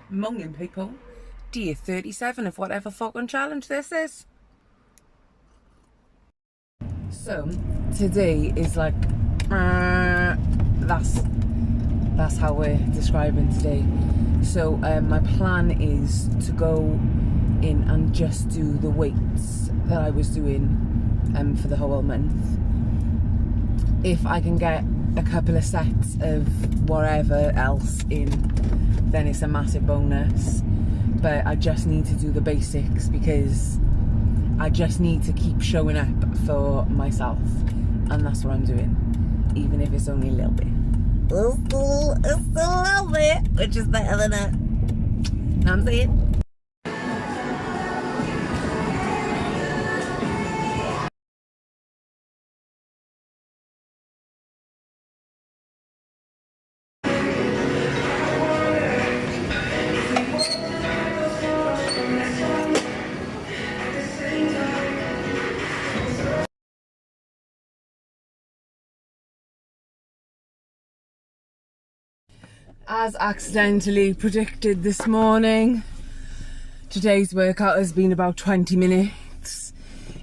Morning, people. Day 37 of whatever fucking challenge this is. So today is like that's how we're describing today. So my plan is to go in and just do the weights that I was doing for the whole month. If I can get a couple of sets of whatever else in, then it's a massive bonus. But I just need to do the basics because I just need to keep showing up for myself, and that's what I'm doing, even if it's only a little bit. It's still a little bit, which is better than it. Know what I'm saying? As accidentally predicted this morning, today's workout has been about 20 minutes.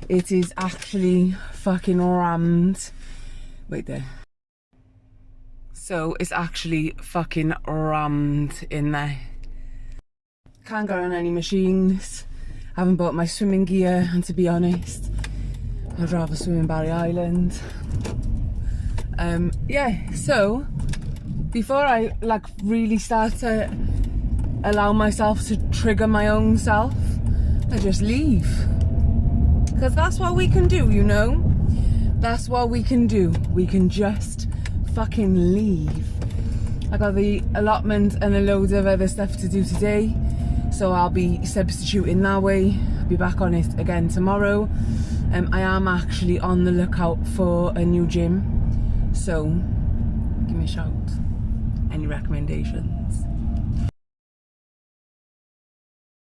It is actually fucking rammed. Wait there. So it's actually fucking rammed in there. Can't go on any machines. Haven't bought my swimming gear, and to be honest, I'd rather swim in Barry Island. Yeah, so before I like really start to allow myself to trigger my own self, I just leave. Because that's what we can do, you know? That's what we can do. We can just fucking leave. I got the allotment and a load of other stuff to do today, so I'll be substituting that way. I'll be back on it again tomorrow. I am actually on the lookout for a new gym, so give me a shout. Any recommendations?